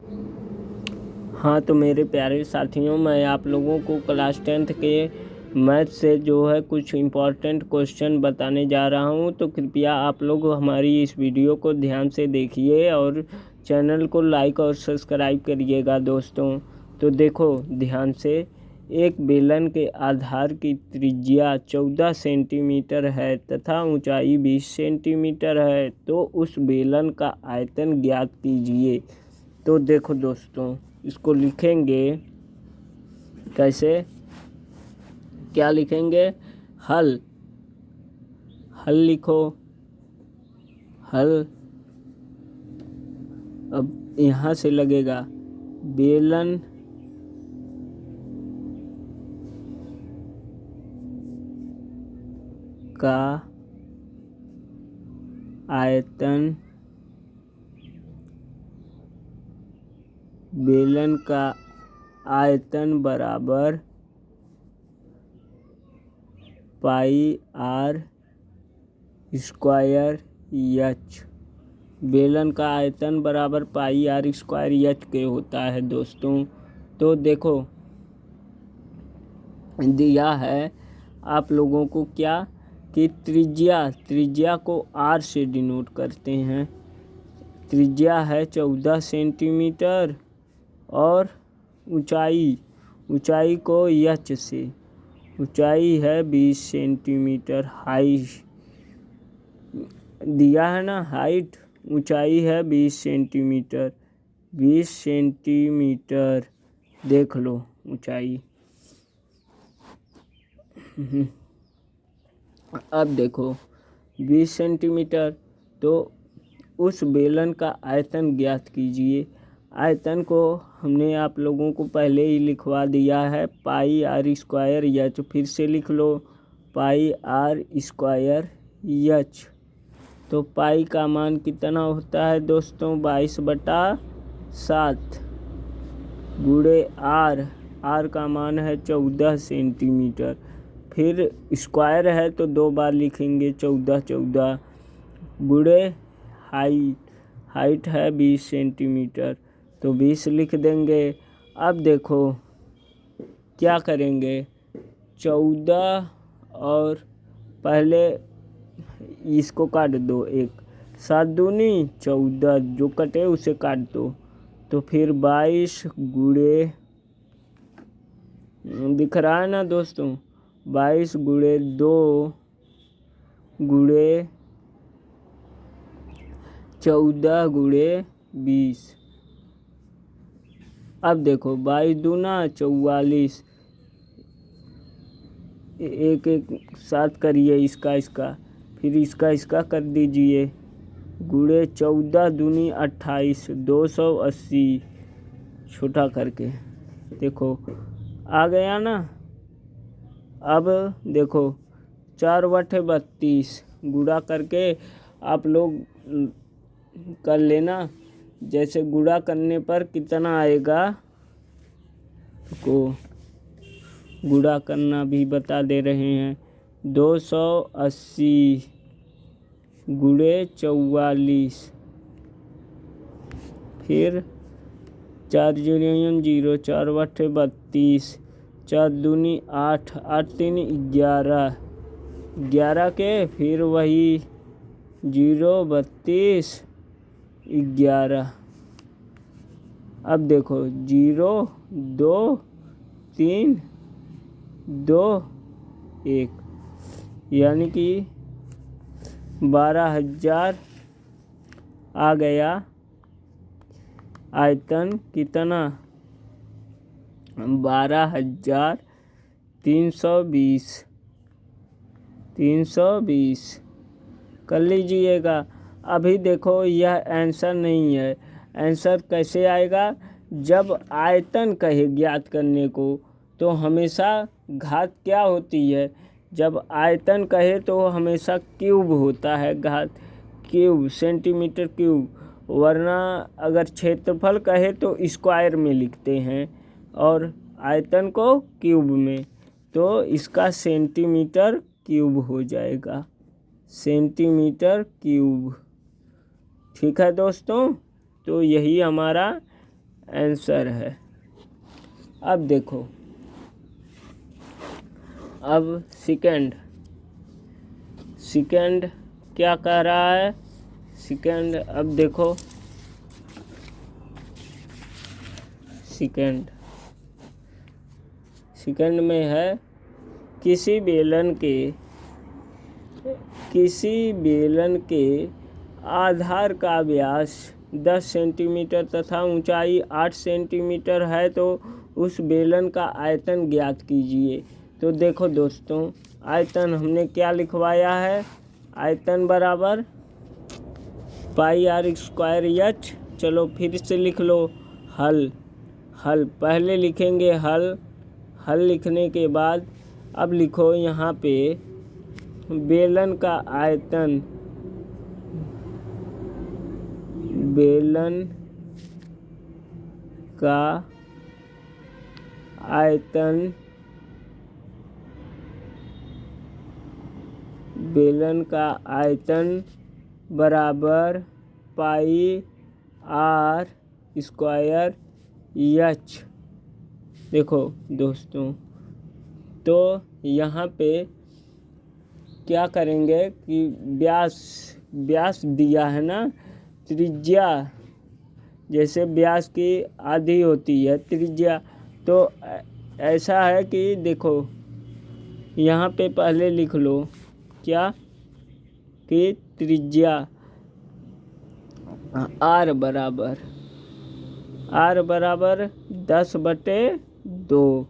हाँ तो मेरे प्यारे साथियों, मैं आप लोगों को क्लास 10th के मैथ से जो है कुछ इम्पॉर्टेंट क्वेश्चन बताने जा रहा हूँ। तो कृपया आप लोग हमारी इस वीडियो को ध्यान से देखिए और चैनल को लाइक और सब्सक्राइब करिएगा दोस्तों। तो देखो ध्यान से, एक बेलन के आधार की त्रिज्या 14 सेंटीमीटर है तथा ऊंचाई 20 सेंटीमीटर है, तो उस बेलन का आयतन ज्ञात कीजिए। तो देखो दोस्तों, इसको लिखेंगे कैसे, क्या लिखेंगे? हल लिखो, हल। अब यहाँ से लगेगा बेलन का आयतन, बेलन का आयतन बराबर पाई आर स्क्वायर एच। बेलन का आयतन बराबर पाई आर स्क्वायर एच के होता है दोस्तों। तो देखो दिया है आप लोगों को क्या कि त्रिज्या को आर से डिनोट करते हैं। त्रिज्या है 14 सेंटीमीटर और ऊंचाई को एच से, ऊंचाई है 20 सेंटीमीटर। हाइट दिया है ना, हाइट, ऊंचाई है 20 सेंटीमीटर, 20 सेंटीमीटर देख लो ऊंचाई। अब देखो 20 सेंटीमीटर, तो उस बेलन का आयतन ज्ञात कीजिए। आयतन को हमने आप लोगों को पहले ही लिखवा दिया है, पाई आर स्क्वायर एच। फिर से लिख लो पाई आर स्क्वायर एच। तो पाई का मान कितना होता है दोस्तों? 22/7 गुणे आर का मान है 14 सेंटीमीटर। फिर स्क्वायर है तो 2 बार लिखेंगे, 14 गुणे हाइट है 20 सेंटीमीटर, तो 20 लिख देंगे। अब देखो क्या करेंगे, 14 और पहले इसको काट दो, 7 दूनी 14, जो कटे उसे काट दो। तो फिर 22 गुणे, दिख रहा है ना दोस्तों, 22 गुणे 2 गुणे 14 गुणे 20। अब देखो 22 दूना 44, एक साथ करिए, इसका फिर इसका कर दीजिए, गुणे 14 दूनी 28, 280 छोटा करके। देखो आ गया ना। अब देखो 4/32 गुणा करके आप लोग कर लेना। जैसे गुणा करने पर कितना आएगा को गुणा करना भी बता दे रहे हैं। 280 गुणे 44, फिर 4 0 4/32, 4 दूनी 8, 8 3 11 के, फिर वही 0 32 11। अब देखो 0 2 3 2 1, यानी कि 12,000 आ गया आयतन। कितना? 12,320 कर लीजिएगा। अभी देखो यह आंसर नहीं है। आंसर कैसे आएगा? जब आयतन कहे ज्ञात करने को तो हमेशा घात क्या होती है? जब आयतन कहे तो हमेशा क्यूब होता है, घात क्यूब, सेंटीमीटर क्यूब। वरना अगर क्षेत्रफल कहे तो स्क्वायर में लिखते हैं और आयतन को क्यूब में, तो इसका सेंटीमीटर क्यूब हो जाएगा, सेंटीमीटर क्यूब। ठीक है दोस्तों, तो यही हमारा आंसर है। अब देखो, अब सेकंड क्या कह रहा है। सेकंड, अब देखो सेकंड में है किसी बेलन के आधार का व्यास 10 सेंटीमीटर तथा ऊंचाई 8 सेंटीमीटर है तो उस बेलन का आयतन ज्ञात कीजिए। तो देखो दोस्तों, आयतन हमने क्या लिखवाया है, आयतन बराबर पाई आर स्क्वायर एच। चलो फिर से लिख लो, हल पहले लिखेंगे हल लिखने के बाद अब लिखो यहाँ पे बेलन का आयतन, बेलन का आयतन बराबर पाई आर स्क्वायर एच। देखो दोस्तों, तो यहाँ पे क्या करेंगे कि व्यास दिया है ना, त्रिज्या जैसे व्यास की आधी होती है त्रिज्या, तो ऐसा है कि देखो यहाँ पे पहले लिख लो क्या कि त्रिज्या आर बराबर 10/2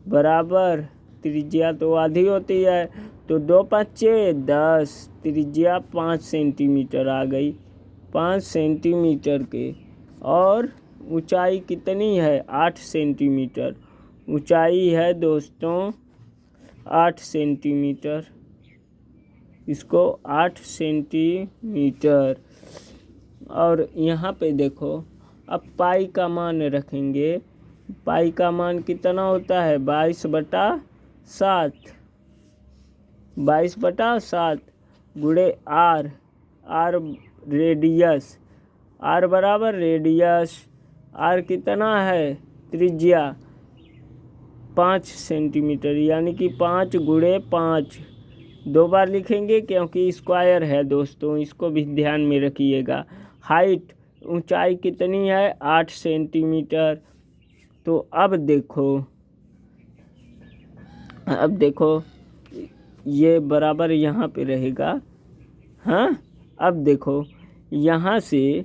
बराबर त्रिज्या तो आधी होती है तो 2×5 = 10, त्रिज्या 5 सेंटीमीटर आ गई, 5 सेंटीमीटर के। और ऊंचाई कितनी है, 8 सेंटीमीटर ऊंचाई है दोस्तों, 8 सेंटीमीटर, इसको 8 सेंटीमीटर। और यहाँ पे देखो, अब पाई का मान रखेंगे, पाई का मान कितना होता है 22/7, 22/7 गुणे आर रेडियस, आर बराबर रेडियस, आर कितना है त्रिज्या 5 सेंटीमीटर, यानी कि 5 × 5, 2 बार लिखेंगे क्योंकि स्क्वायर है दोस्तों, इसको भी ध्यान में रखिएगा। हाइट ऊंचाई कितनी है 8 सेंटीमीटर। तो अब देखो ये बराबर यहाँ पे रहेगा। हाँ, अब देखो यहाँ से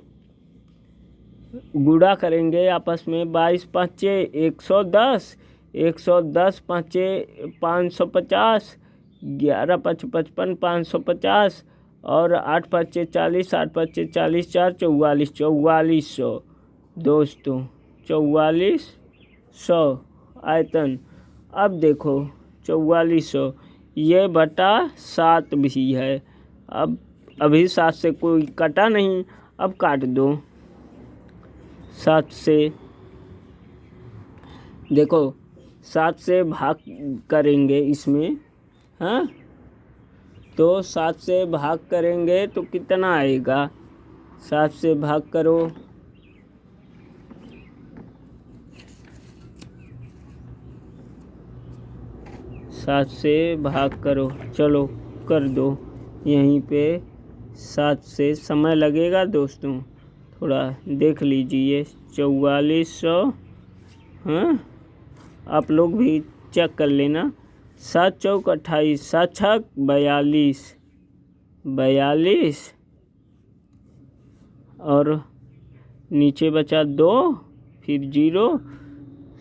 गुणा करेंगे आपस में, 22×5 = 110, 110×5 = 550, 11×5 = 55, 550 और 8×5 = 40, 8×5 = 40, 4 = 44, 4400 दोस्तों, 4400 आयतन। अब देखो 4400 ये बटा 7 भी है। अब अभी 7 से कोई कटा नहीं, अब काट दो 7 से। देखो 7 से भाग करेंगे इसमें, हाँ, तो 7 से भाग करेंगे तो कितना आएगा, 7 से भाग करो, चलो कर दो यहीं पे। 7 से समय लगेगा दोस्तों, थोड़ा देख लीजिए। 4400, हाँ, आप लोग भी चेक कर लेना। 7 × 4 = 28, 7 × 6 = 42 और नीचे बचा 2 फिर 0,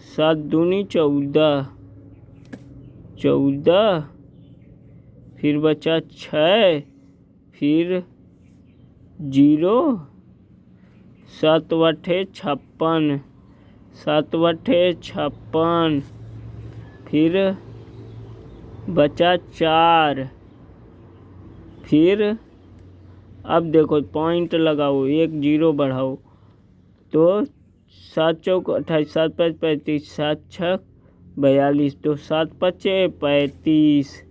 7 दूनी 14, फिर बचा 6 फिर 0, 7/6 = 56, 7/6 = 56, फिर बचा 4, फिर अब देखो पॉइंट लगाओ, 1 0 बढ़ाओ, तो 7 × 4 = 28, 7 × 5 = 35, 7 × 6 = 42, तो 7 × 5 =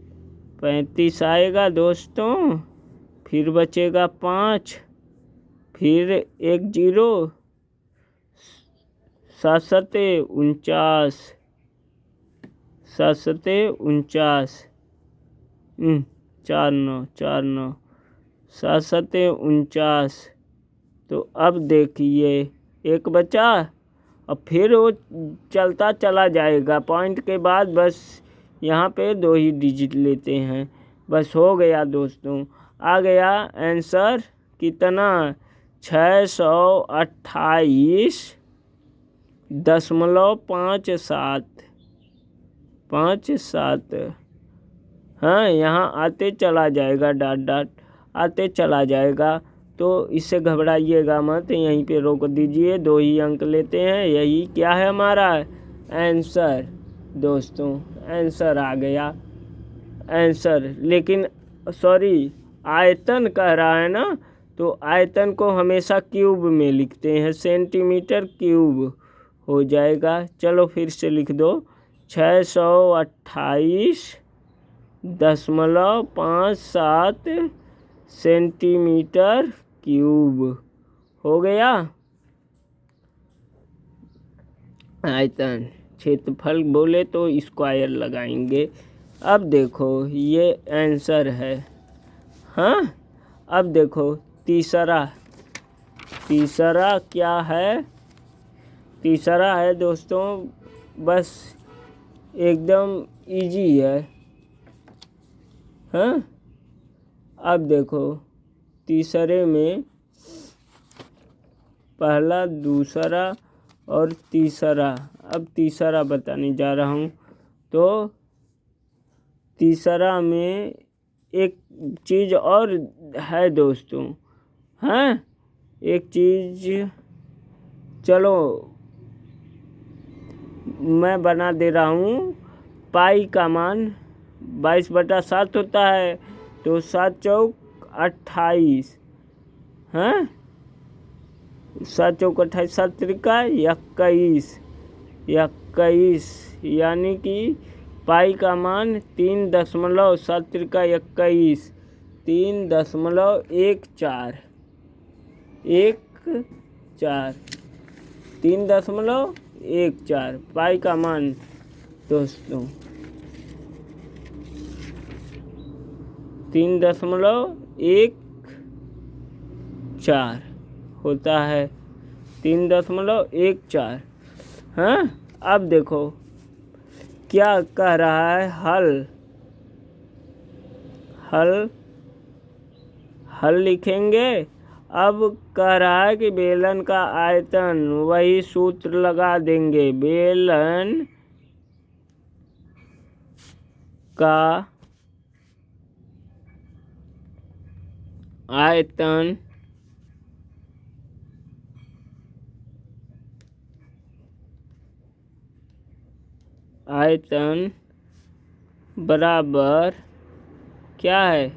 35 आएगा दोस्तों। फिर बचेगा 5, फिर 1 0, सात सत्ते 49, 7 सत्ते 49, 4 9 4 9, 7 सत्ते 49। तो अब देखिए एक बचा, अब फिर वो चलता चला जाएगा पॉइंट के बाद, बस यहाँ पे 2 ही डिजिट लेते हैं, बस हो गया दोस्तों। आ गया आंसर कितना, 628.57। हाँ, यहाँ आते चला जाएगा, डाट डाट आते चला जाएगा, तो इससे घबराइएगा मत, यहीं पे रोक दीजिए। 2 ही अंक लेते हैं, यही क्या है हमारा आंसर दोस्तों। आंसर आ गया आंसर, लेकिन सॉरी आयतन कह रहा है ना, तो आयतन को हमेशा क्यूब में लिखते हैं, सेंटीमीटर क्यूब हो जाएगा। चलो फिर से लिख दो, 628.57 सेंटीमीटर क्यूब हो गया आयतन। क्षेत्रफल बोले तो स्क्वायर लगाएंगे। अब देखो ये आंसर है। हाँ, अब देखो तीसरा क्या है, तीसरा है दोस्तों, बस एकदम इजी है। हाँ, अब देखो तीसरे में पहला, दूसरा और तीसरा, अब तीसरा बताने जा रहा हूँ। तो तीसरा में एक चीज़ और है दोस्तों। हाँ, एक चीज़, चलो मैं बना दे रहा हूँ। पाई का मान 22/7 होता है, तो 7 चौक 28। हाँ, 7 चौक 28, 7 त्रिका 21, यानी कि पाई का मान 3.7 त्रिका 21, 3.14, 3.14 पाई का मान दोस्तों, 3.14 होता है, 3.14। हाँ, अब देखो क्या कह रहा है, हल लिखेंगे। अब कह रहा है कि बेलन का आयतन, वही सूत्र लगा देंगे, बेलन का आयतन बराबर क्या है,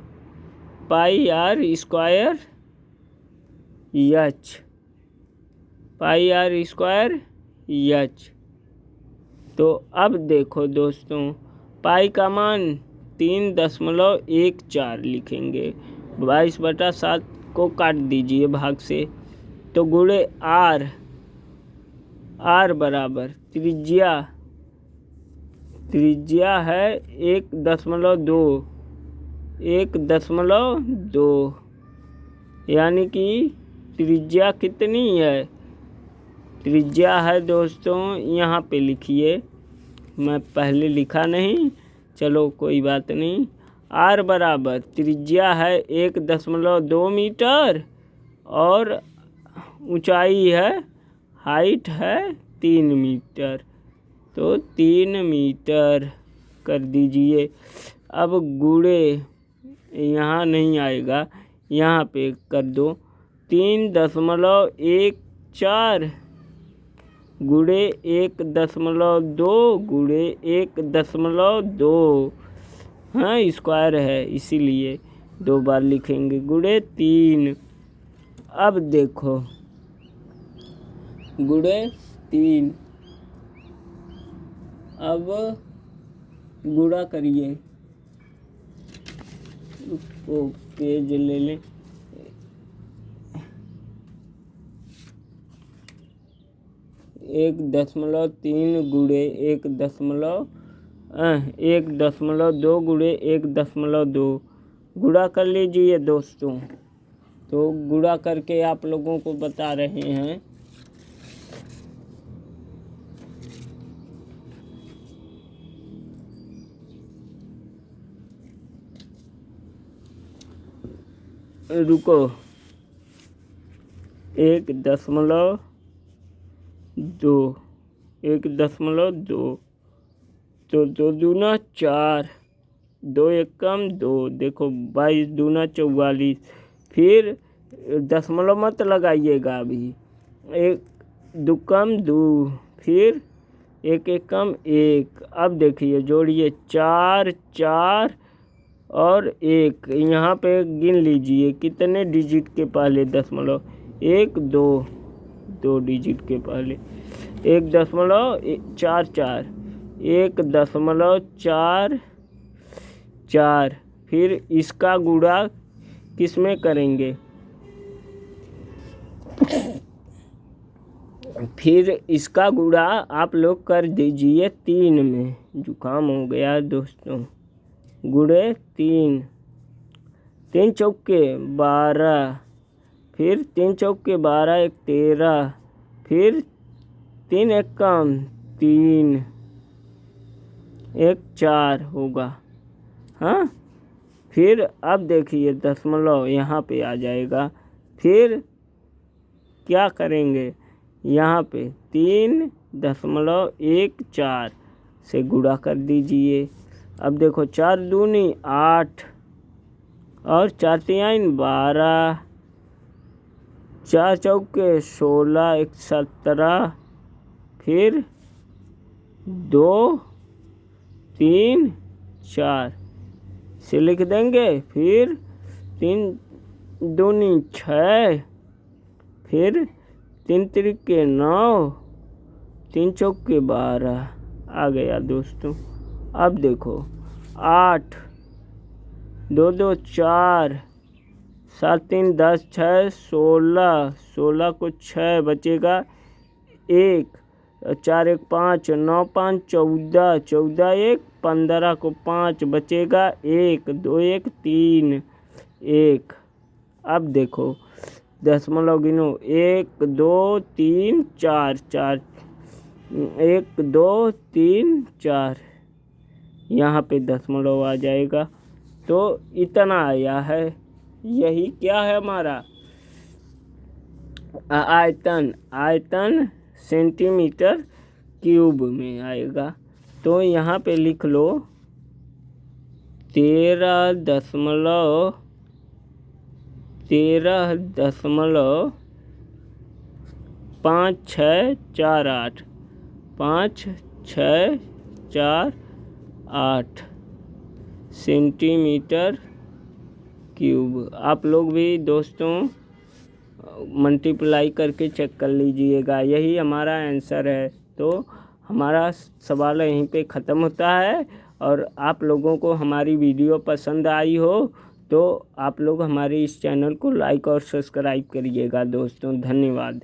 pi r square h, pi r square h. तो अब देखो दोस्तों, पाई का मान 3.14 लिखेंगे, 22/7 को काट दीजिए भाग से, तो गुणे आर बराबर त्रिज्या है 1.2, यानी कि त्रिज्या कितनी है, त्रिज्या है दोस्तों, यहाँ पे लिखिए, मैं पहले लिखा नहीं, चलो कोई बात नहीं। आर बराबर त्रिज्या है 1.2 मीटर, और ऊंचाई है, हाइट है 3 मीटर, तो 3 मीटर कर दीजिए। अब गुणे यहाँ नहीं आएगा, यहाँ पे कर दो, 3.14 गुणे 1.2 गुणे 1.2। हाँ, स्क्वायर है इसीलिए 2 बार लिखेंगे, गुणे 3। अब देखो गुणे 3, अब गुणा करिए, उसको पेज ले लें, 1.3 गुणे 1.2 गुणे 1.2 गुणा कर लीजिए दोस्तों। तो गुणा करके आप लोगों को बता रहे हैं। रुको, 1.2 तो 2 दूना 4, 2 एकम 2, देखो 22 दूना 44। फिर दशमलव मत लगाइएगा अभी, 1 दुकम 2, फिर 1 एकम 1। अब देखिए जोड़िए 4 4 और 1, यहाँ पे गिन लीजिए कितने डिजिट के पहले दशमलव, 1 2 2 डिजिट के पहले 1.44, 1.44। फिर इसका गुणा किस में करेंगे, फिर इसका गुणा आप लोग कर दीजिए 3 में। जुकाम हो गया दोस्तों। गुणे 3, 3 चौके 12, फिर 3 चौके 12, 1 13, फिर 3 एकम 3, 1 4 होगा। हाँ, फिर अब देखिए दशमलव यहाँ पे आ जाएगा। फिर क्या करेंगे, यहाँ पे 3.14 से गुणा कर दीजिए। अब देखो 4 दूनी 8 और 4 तिहाई 12, 4 चौके 16, 1 17, फिर 2 3 4 से लिख देंगे। फिर 3 दूनी 6, फिर 3 तिरिके 9, 3 चौके 12 आ गया दोस्तों। अब देखो 8, 2 2 4, 7 3 10, 6 16, 16 को 6 बचेगा 1, 4 1 5, 9 5 14, 14 1 15 को 5 बचेगा 1, 2 1 3 1। अब देखो दशमलव गिनो 1 2 3 4 4, 1 2 3 4, यहाँ पे दशमलव आ जाएगा। तो इतना आया है। यही क्या है हमारा आयतन, आयतन सेंटीमीटर क्यूब में आएगा। तो यहाँ पे लिख लो 13.5648, 5648 सेंटीमीटर क्यूब। आप लोग भी दोस्तों मल्टीप्लाई करके चेक कर लीजिएगा। यही हमारा आंसर है। तो हमारा सवाल यहीं पे ख़त्म होता है। और आप लोगों को हमारी वीडियो पसंद आई हो तो आप लोग हमारे इस चैनल को लाइक और सब्सक्राइब करिएगा दोस्तों। धन्यवाद।